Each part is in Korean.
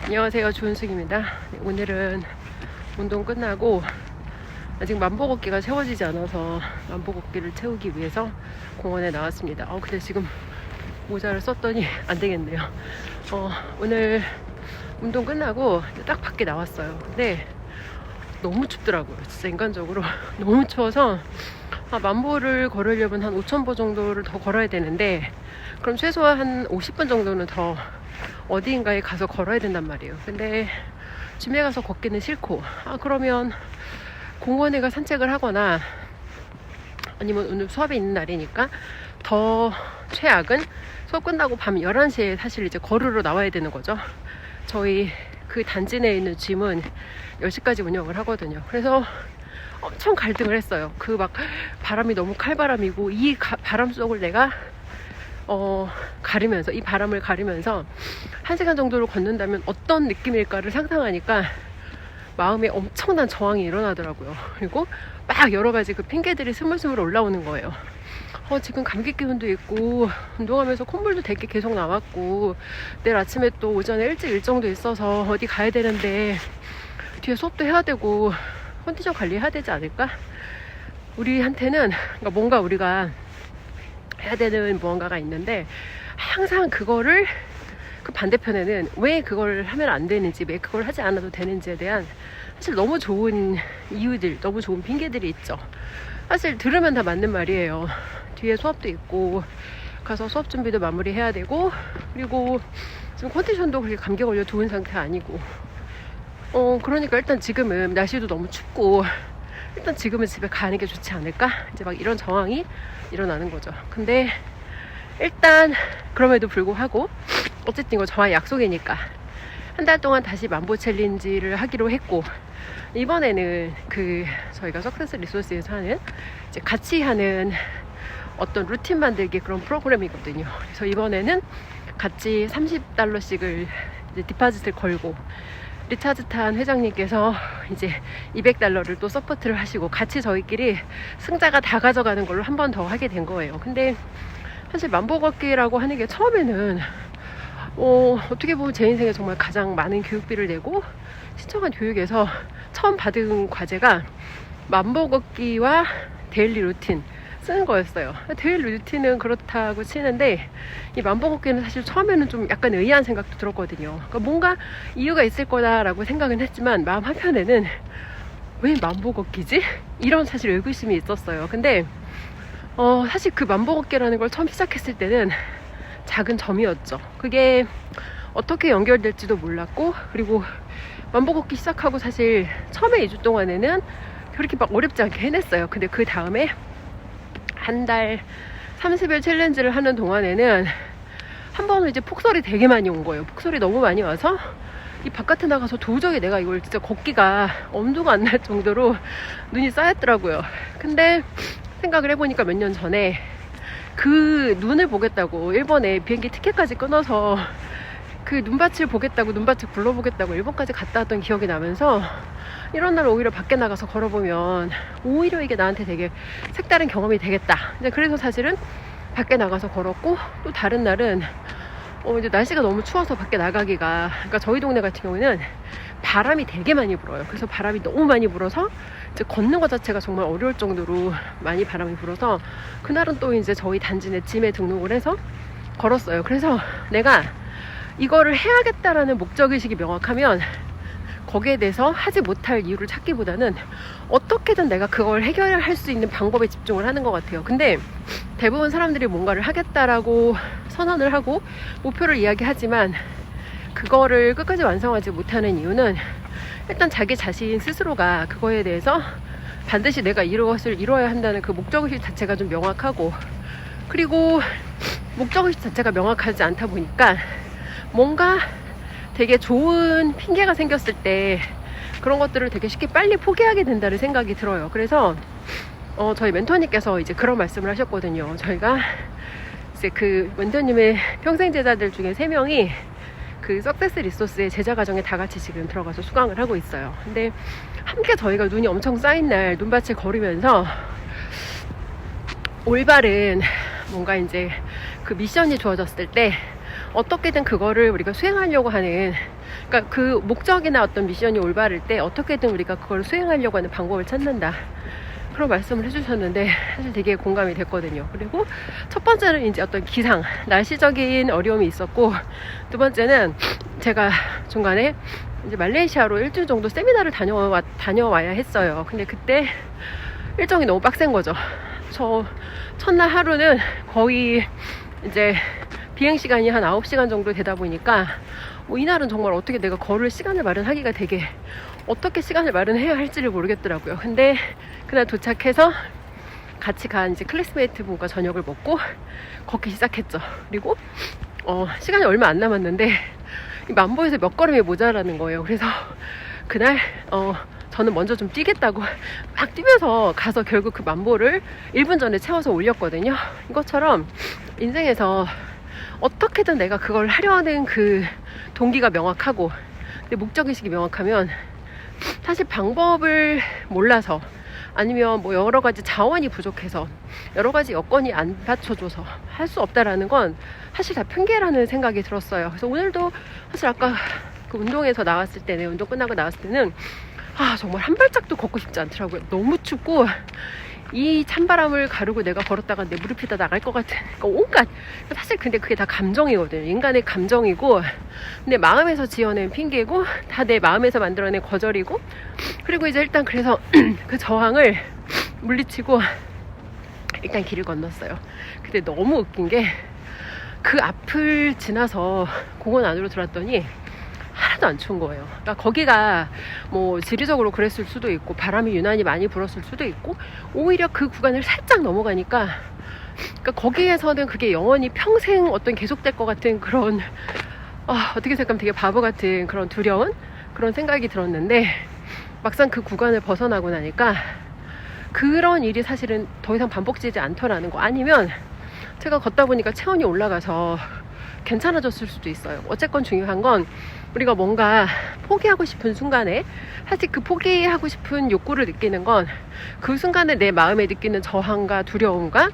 안녕하세요, 주은숙입니다. 오늘은 운동 끝나고 아직 만보 걷기가 채워지지 않아서 만보 걷기를 채우기 위해서 공원에 나왔습니다. 근데 지금 모자를 썼더니 안 되겠네요. 오늘 운동 끝나고 딱 밖에 나왔어요. 근데 너무 춥더라고요. 진짜 인간적으로 너무 추워서 만보를 걸으려면 한 5,000보 정도를 더 걸어야 되는데, 그럼 최소한 한 50분 정도는 더 어디인가에 가서 걸어야 된단 말이에요. 근데 집에 가서 걷기는 싫고, 그러면 공원에 가 산책을 하거나, 아니면 오늘 수업이 있는 날이니까 더 최악은 수업 끝나고 밤 11시에 사실 이제 걸으러 나와야 되는 거죠. 저희 그 단지 내에 있는 짐은 10시까지 운영을 하거든요. 그래서 엄청 갈등을 했어요. 그 막 바람이 너무 칼바람이고, 이 바람 속을 내가 가리면서, 이 바람을 가리면서 1시간 정도를 걷는다면 어떤 느낌일까를 상상하니까 마음에 엄청난 저항이 일어나더라고요. 그리고 막 여러 가지 그 핑계들이 스물스물 올라오는 거예요. 지금 감기 기운도 있고, 운동하면서 콧물도 되게 계속 나왔고, 내일 아침에 또 오전에 일찍 일정도 있어서 어디 가야 되는데 뒤에 수업도 해야 되고 컨디션 관리해야 되지 않을까? 우리한테는 그러니까 뭔가 우리가 해야 되는 무언가가 있는데, 항상 그거를, 그 반대편에는 왜 그걸 하면 안 되는지, 왜 그걸 하지 않아도 되는지에 대한 사실 너무 좋은 이유들, 너무 좋은 핑계들이 있죠. 사실 들으면 다 맞는 말이에요. 뒤에 수업도 있고, 가서 수업 준비도 마무리해야 되고, 그리고 지금 컨디션도 그렇게 감기 걸려 좋은 상태 아니고, 그러니까 일단 지금은 날씨도 너무 춥고, 일단 지금은 집에 가는 게 좋지 않을까? 이제 막 이런 정황이 일어나는 거죠. 근데 일단 그럼에도 불구하고 어쨌든 이거 저와의 약속이니까 한 달 동안 다시 만보 챌린지를 하기로 했고, 이번에는 저희가 석세스 리소스에서 하는 이제 같이 하는 어떤 루틴 만들기 그런 프로그램이거든요. 그래서 이번에는 같이 $30씩을 이제 디파짓을 걸고, 리차즈탄 회장님께서 이제 $200를 또 서포트를 하시고, 같이 저희끼리 승자가 다 가져가는 걸로 한 번 더 하게 된 거예요. 근데 사실 만보 걷기라고 하는 게 처음에는 어떻게 보면 제 인생에 정말 가장 많은 교육비를 내고 신청한 교육에서 처음 받은 과제가 만보 걷기와 데일리 루틴 쓰는 거였어요. 데일리 루틴은 그렇다고 치는데, 이 만보 걷기는 사실 처음에는 좀 약간 의아한 생각도 들었거든요. 그러니까 뭔가 이유가 있을 거다라고 생각은 했지만, 마음 한편에는 왜 만보 걷기지? 이런 사실 의구심이 있었어요. 근데 사실 그 만보 걷기라는 걸 처음 시작했을 때는 작은 점이었죠. 그게 어떻게 연결될지도 몰랐고, 그리고 만보 걷기 시작하고 사실 처음에 2주 동안에는 그렇게 막 어렵지 않게 해냈어요. 근데 그 다음에 한 달 30일 챌린지를 하는 동안에는 한 번은 이제 폭설이 되게 많이 온 거예요. 폭설이 너무 많이 와서 이 바깥에 나가서 도저히 내가 이걸 진짜 걷기가 엄두가 안 날 정도로 눈이 쌓였더라고요. 근데 생각을 해보니까 몇 년 전에 그 눈을 보겠다고 일본에 비행기 티켓까지 끊어서 그 눈밭을 보겠다고, 눈밭을 굴러보겠다고 일본까지 갔다 왔던 기억이 나면서, 이런 날 오히려 밖에 나가서 걸어보면 오히려 이게 나한테 되게 색다른 경험이 되겠다. 이제 그래서 사실은 밖에 나가서 걸었고, 또 다른 날은 이제 날씨가 너무 추워서 밖에 나가기가, 그러니까 저희 동네 같은 경우에는 바람이 되게 많이 불어요. 그래서 바람이 너무 많이 불어서 이제 걷는 것 자체가 정말 어려울 정도로 많이 바람이 불어서, 그날은 또 이제 저희 단지 내 짐에 등록을 해서 걸었어요. 그래서 내가 이거를 해야겠다라는 목적의식이 명확하면 거기에 대해서 하지 못할 이유를 찾기보다는 어떻게든 내가 그걸 해결할 수 있는 방법에 집중을 하는 것 같아요. 근데 대부분 사람들이 뭔가를 하겠다라고 선언을 하고 목표를 이야기하지만 그거를 끝까지 완성하지 못하는 이유는, 일단 자기 자신 스스로가 그거에 대해서 반드시 내가 이것을 이뤄야 한다는 그 목적의식 자체가 좀 명확하고, 그리고 목적의식 자체가 명확하지 않다 보니까 뭔가 되게 좋은 핑계가 생겼을 때 그런 것들을 되게 쉽게 빨리 포기하게 된다는 생각이 들어요. 그래서 저희 멘토님께서 이제 그런 말씀을 하셨거든요. 저희가 이제 그 멘토님의 평생 제자들 중에 3명이 그 석세스 리소스의 제자 과정에 다 같이 지금 들어가서 수강을 하고 있어요. 근데 함께 저희가 눈이 엄청 쌓인 날 눈밭을 걸으면서 올바른 뭔가 이제 그 미션이 주어졌을 때 어떻게든 그거를 우리가 수행하려고 하는, 그러니까 그 목적이나 어떤 미션이 올바를 때 어떻게든 우리가 그걸 수행하려고 하는 방법을 찾는다, 그런 말씀을 해주셨는데 사실 되게 공감이 됐거든요. 그리고 첫 번째는 이제 어떤 기상, 날씨적인 어려움이 있었고, 두 번째는 제가 중간에 이제 말레이시아로 일주일 정도 세미나를 다녀와야 했어요. 근데 그때 일정이 너무 빡센 거죠. 저 첫날 하루는 거의 이제 비행시간이 한 9시간 정도 되다 보니까 이날은 정말 어떻게 내가 걸을 시간을 마련하기가 되게, 어떻게 시간을 마련해야 할지를 모르겠더라고요. 근데 그날 도착해서 같이 간 이제 클래스메이트 분과 저녁을 먹고 걷기 시작했죠. 그리고 시간이 얼마 안 남았는데 이 만보에서 몇 걸음이 모자라는 거예요. 그래서 그날 저는 먼저 좀 뛰겠다고 막 뛰면서 가서 결국 그 만보를 1분 전에 채워서 올렸거든요. 이것처럼 인생에서 어떻게든 내가 그걸 하려 하는 그 동기가 명확하고 내 목적의식이 명확하면 사실 방법을 몰라서, 아니면 뭐 여러 가지 자원이 부족해서, 여러 가지 여건이 안 받쳐줘서 할 수 없다라는 건 사실 다 핑계라는 생각이 들었어요. 그래서 오늘도 사실 아까 그 운동에서 나왔을 때는, 운동 끝나고 나왔을 때는 정말 한 발짝도 걷고 싶지 않더라고요. 너무 춥고 이 찬바람을 가르고 내가 걸었다가 내 무릎이 다 나갈 것 같은, 그러니까 온갖, 사실 근데 그게 다 감정이거든요. 인간의 감정이고, 내 마음에서 지어낸 핑계고, 다 내 마음에서 만들어낸 거절이고, 그리고 이제 일단 그래서 그 저항을 물리치고 일단 길을 건넜어요. 근데 너무 웃긴 게, 그 앞을 지나서 공원 안으로 들어왔더니 하나도 안 추운 거예요. 그러니까 거기가 뭐 지리적으로 그랬을 수도 있고, 바람이 유난히 많이 불었을 수도 있고, 오히려 그 구간을 살짝 넘어가니까, 그러니까 거기에서는 그게 영원히 평생 어떤 계속될 것 같은 그런, 어떻게 생각하면 되게 바보 같은 그런 두려운 그런 생각이 들었는데, 막상 그 구간을 벗어나고 나니까 그런 일이 사실은 더 이상 반복되지 않더라는 거. 아니면 제가 걷다 보니까 체온이 올라가서 괜찮아졌을 수도 있어요. 어쨌건 중요한 건 우리가 뭔가 포기하고 싶은 순간에, 사실 그 포기하고 싶은 욕구를 느끼는 건 그 순간에 내 마음에 느끼는 저항과 두려움과,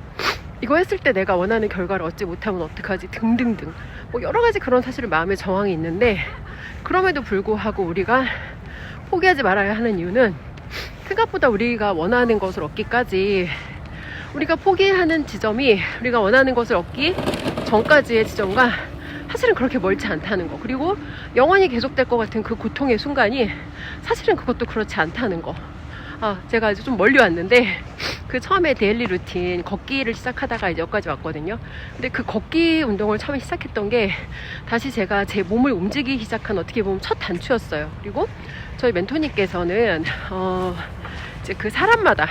이거 했을 때 내가 원하는 결과를 얻지 못하면 어떡하지 등등등, 뭐 여러 가지 그런 사실은 마음의 저항이 있는데, 그럼에도 불구하고 우리가 포기하지 말아야 하는 이유는, 생각보다 우리가 원하는 것을 얻기까지, 우리가 포기하는 지점이 우리가 원하는 것을 얻기 전까지의 지점과 사실은 그렇게 멀지 않다는 거. 그리고 영원히 계속될 것 같은 그 고통의 순간이 사실은 그것도 그렇지 않다는 거. 제가 이제 좀 멀리 왔는데, 그 처음에 데일리 루틴 걷기를 시작하다가 이제 여기까지 왔거든요. 근데 그 걷기 운동을 처음에 시작했던 게 다시 제가 제 몸을 움직이기 시작한, 어떻게 보면 첫 단추였어요. 그리고 저희 멘토님께서는 이제 그 사람마다,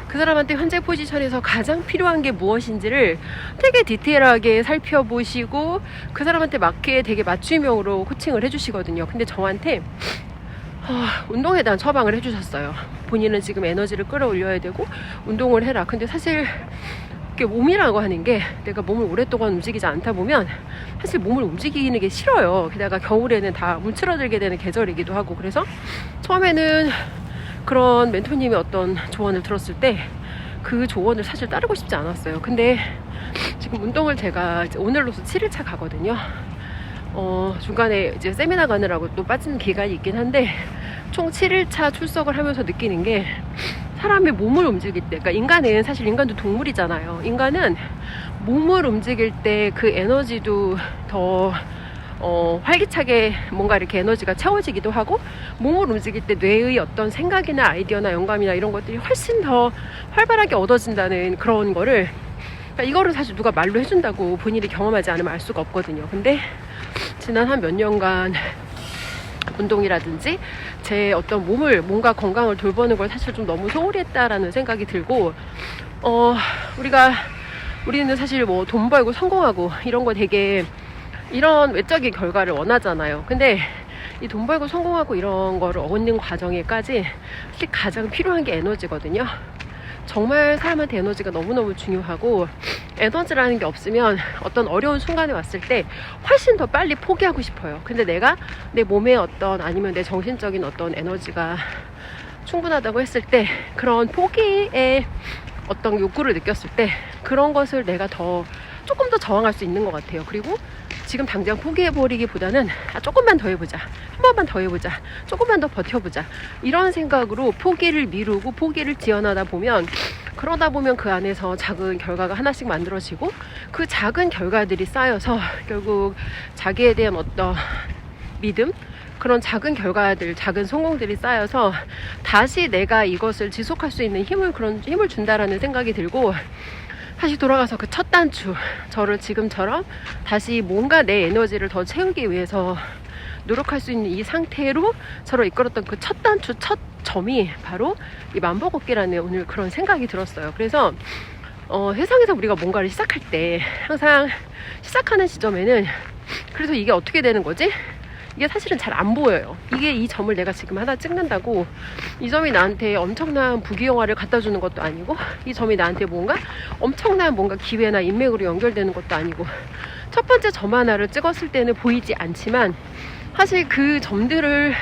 그 사람한테 현재 포지션에서 가장 필요한 게 무엇인지를 되게 디테일하게 살펴보시고 그 사람한테 맞게 되게 맞춤형으로 코칭을 해주시거든요. 근데 저한테 운동에 대한 처방을 해주셨어요. 본인은 지금 에너지를 끌어올려야 되고 운동을 해라. 근데 사실 이게 몸이라고 하는 게, 내가 몸을 오랫동안 움직이지 않다 보면 사실 몸을 움직이는 게 싫어요. 게다가 겨울에는 다 움츠러들게 되는 계절이기도 하고. 그래서 처음에는 그런 멘토님의 어떤 조언을 들었을 때 그 조언을 사실 따르고 싶지 않았어요. 근데 지금 운동을 제가 이제 오늘로서 7일차 가거든요. 중간에 이제 세미나 가느라고 또 빠진 기간이 있긴 한데, 총 7일차 출석을 하면서 느끼는 게, 사람이 몸을 움직일 때, 그러니까 인간은, 사실 인간도 동물이잖아요. 인간은 몸을 움직일 때 그 에너지도 더 활기차게 뭔가 이렇게 에너지가 채워지기도 하고, 몸을 움직일 때 뇌의 어떤 생각이나 아이디어나 영감이나 이런 것들이 훨씬 더 활발하게 얻어진다는 그런 거를, 그러니까 이거를 사실 누가 말로 해준다고 본인이 경험하지 않으면 알 수가 없거든요. 근데 지난 한 몇 년간 운동이라든지 제 어떤 몸과 건강을 돌보는 걸 사실 좀 너무 소홀히 했다라는 생각이 들고, 우리는 사실 뭐 돈 벌고 성공하고 이런 거 되게, 이런 외적인 결과를 원하잖아요. 근데 이 돈 벌고 성공하고 이런 거를 얻는 과정에까지 사실 가장 필요한 게 에너지거든요. 정말 사람한테 에너지가 너무너무 중요하고, 에너지라는 게 없으면 어떤 어려운 순간에 왔을 때 훨씬 더 빨리 포기하고 싶어요. 근데 내가 내 몸에 아니면 내 정신적인 어떤 에너지가 충분하다고 했을 때, 그런 포기의 어떤 욕구를 느꼈을 때 그런 것을 내가 조금 더 저항할 수 있는 것 같아요. 그리고 지금 당장 포기해버리기보다는 조금만 더 해보자, 한 번만 더 해보자, 조금만 더 버텨보자, 이런 생각으로 포기를 미루고 포기를 지연하다 보면, 그러다 보면 그 안에서 작은 결과가 하나씩 만들어지고, 그 작은 결과들이 쌓여서 결국 자기에 대한 어떤 믿음, 그런 작은 결과들, 작은 성공들이 쌓여서 다시 내가 이것을 지속할 수 있는 그런 힘을 준다라는 생각이 들고, 다시 돌아가서 그 첫 단추, 저를 지금처럼 다시 뭔가 내 에너지를 더 채우기 위해서 노력할 수 있는 이 상태로 저를 이끌었던 그 첫 단추, 첫 점이 바로 이 만보 걷기라는 오늘 그런 생각이 들었어요. 그래서 세상에서 우리가 뭔가를 시작할 때 항상 시작하는 시점에는, 그래서 이게 어떻게 되는 거지? 이게 사실은 잘 안 보여요. 이 점을 내가 지금 하나 찍는다고 이 점이 나한테 엄청난 부귀영화를 갖다 주는 것도 아니고, 이 점이 나한테 엄청난 기회나 인맥으로 연결되는 것도 아니고, 첫 번째 점 하나를 찍었을 때는 보이지 않지만 사실 그 점들을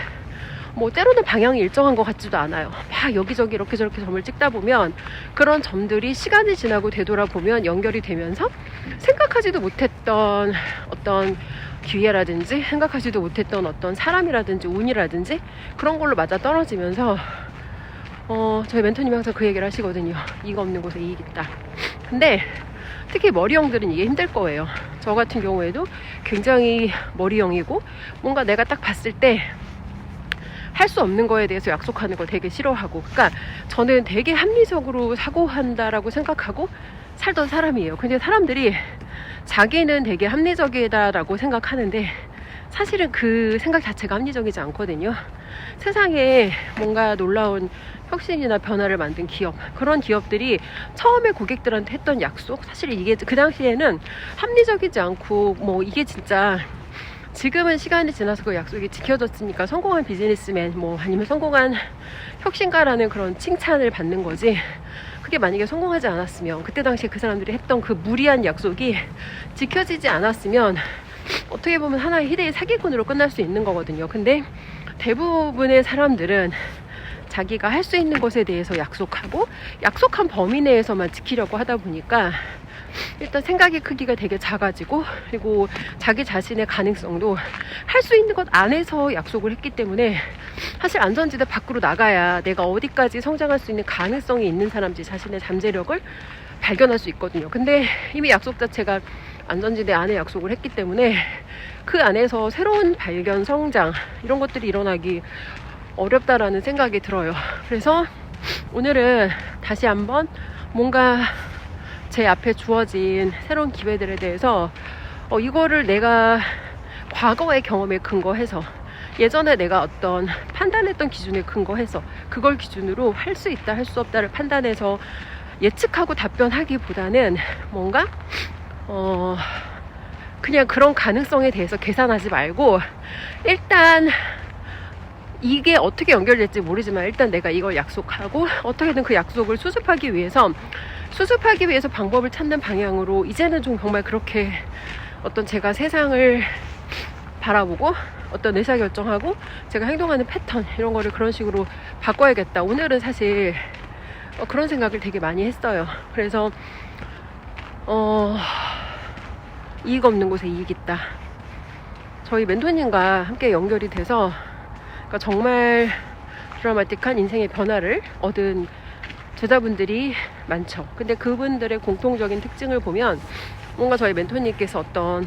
때로는 방향이 일정한 것 같지도 않아요. 막 여기저기 이렇게 저렇게 점을 찍다 보면 그런 점들이 시간이 지나고 되돌아보면 연결이 되면서 생각하지도 못했던 어떤 기회라든지, 생각하지도 못했던 어떤 사람이라든지 운이라든지 그런 걸로 맞아 떨어지면서 저희 멘토님이 항상 그 얘기를 하시거든요. 이거 없는 곳에 이익 있다. 근데 특히 머리형들은 이게 힘들 거예요. 저 같은 경우에도 굉장히 머리형이고, 뭔가 내가 딱 봤을 때 할 수 없는 거에 대해서 약속하는 걸 되게 싫어하고, 그러니까 저는 되게 합리적으로 사고한다라고 생각하고 살던 사람이에요. 근데 사람들이 자기는 되게 합리적이다라고 생각하는데 사실은 그 생각 자체가 합리적이지 않거든요. 세상에 뭔가 놀라운 혁신이나 변화를 만든 기업, 그런 기업들이 처음에 고객들한테 했던 약속, 사실 이게 그 당시에는 합리적이지 않고 이게 진짜, 지금은 시간이 지나서 그 약속이 지켜졌으니까 성공한 비즈니스맨 아니면 성공한 혁신가라는 그런 칭찬을 받는 거지, 그게 만약에 성공하지 않았으면, 그때 당시에 그 사람들이 했던 그 무리한 약속이 지켜지지 않았으면 어떻게 보면 하나의 희대의 사기꾼으로 끝날 수 있는 거거든요. 근데 대부분의 사람들은 자기가 할 수 있는 것에 대해서 약속하고 약속한 범위 내에서만 지키려고 하다 보니까 일단 생각의 크기가 되게 작아지고, 그리고 자기 자신의 가능성도 할 수 있는 것 안에서 약속을 했기 때문에 사실 안전지대 밖으로 나가야 내가 어디까지 성장할 수 있는 가능성이 있는 사람인지 자신의 잠재력을 발견할 수 있거든요. 근데 이미 약속 자체가 안전지대 안에 약속을 했기 때문에 그 안에서 새로운 발견, 성장, 이런 것들이 일어나기 어렵다라는 생각이 들어요. 그래서 오늘은 다시 한번 뭔가 제 앞에 주어진 새로운 기회들에 대해서 이거를 내가 과거의 경험에 근거해서, 예전에 내가 어떤 판단했던 기준에 근거해서 그걸 기준으로 할 수 있다, 할 수 없다를 판단해서 예측하고 답변하기보다는 뭔가 그냥 그런 가능성에 대해서 계산하지 말고, 일단 이게 어떻게 연결될지 모르지만 일단 내가 이걸 약속하고 어떻게든 그 약속을 수습하기 위해서 방법을 찾는 방향으로, 이제는 좀 정말 그렇게 어떤 제가 세상을 바라보고 어떤 의사결정하고 제가 행동하는 패턴, 이런 거를 그런 식으로 바꿔야겠다. 오늘은 사실 그런 생각을 되게 많이 했어요. 그래서 이익 없는 곳에 이익 있다. 저희 멘토님과 함께 연결이 돼서 정말 드라마틱한 인생의 변화를 얻은 제자분들이 많죠. 근데 그분들의 공통적인 특징을 보면 뭔가 저희 멘토님께서 어떤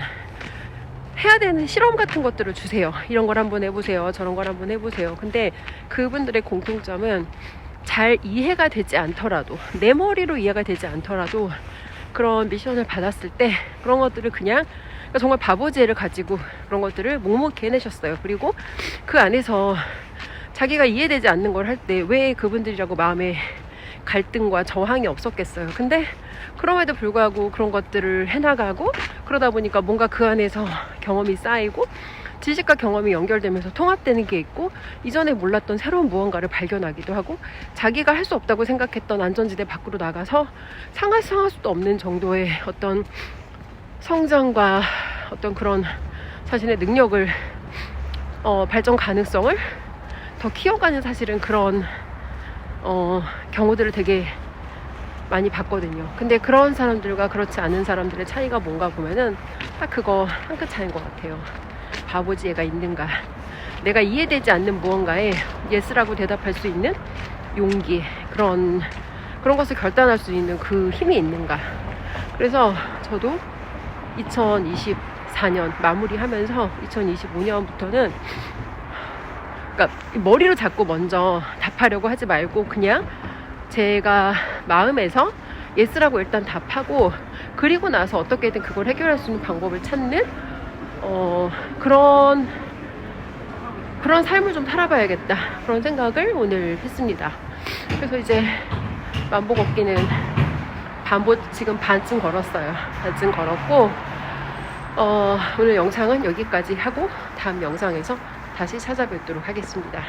해야 되는 실험 같은 것들을 주세요. 이런 걸 한번 해보세요, 저런 걸 한번 해보세요. 근데 그분들의 공통점은 잘 이해가 되지 않더라도, 내 머리로 이해가 되지 않더라도 그런 미션을 받았을 때 그런 것들을 그냥 정말 바보지혜를 가지고 그런 것들을 묵묵히 해내셨어요. 그리고 그 안에서 자기가 이해되지 않는 걸 할 때 왜 그분들이라고 마음에 갈등과 저항이 없었겠어요. 근데 그럼에도 불구하고 그런 것들을 해나가고, 그러다 보니까 뭔가 그 안에서 경험이 쌓이고 지식과 경험이 연결되면서 통합되는 게 있고, 이전에 몰랐던 새로운 무언가를 발견하기도 하고, 자기가 할 수 없다고 생각했던 안전지대 밖으로 나가서 상할 수도 없는 정도의 어떤 성장과 어떤 그런 자신의 능력을 발전 가능성을 더 키워가는, 사실은 그런 경우들을 되게 많이 봤거든요. 근데 그런 사람들과 그렇지 않은 사람들의 차이가 뭔가 보면은 딱 그거 한 끗 차이인 것 같아요. 바보지혜가 있는가, 내가 이해되지 않는 무언가에 예스라고 대답할 수 있는 용기, 그런 것을 결단할 수 있는 그 힘이 있는가. 그래서 저도 2024년 마무리하면서 2025년부터는 그러니까 머리로 자꾸 먼저 답하려고 하지 말고 그냥 제가 마음에서 예스라고 일단 답하고, 그리고 나서 어떻게든 그걸 해결할 수 있는 방법을 찾는 그런 삶을 좀 살아봐야겠다, 그런 생각을 오늘 했습니다. 그래서 이제 만보 걷기는 지금 반쯤 걸었어요. 반쯤 걸었고, 오늘 영상은 여기까지 하고 다음 영상에서 다시 찾아뵙도록 하겠습니다.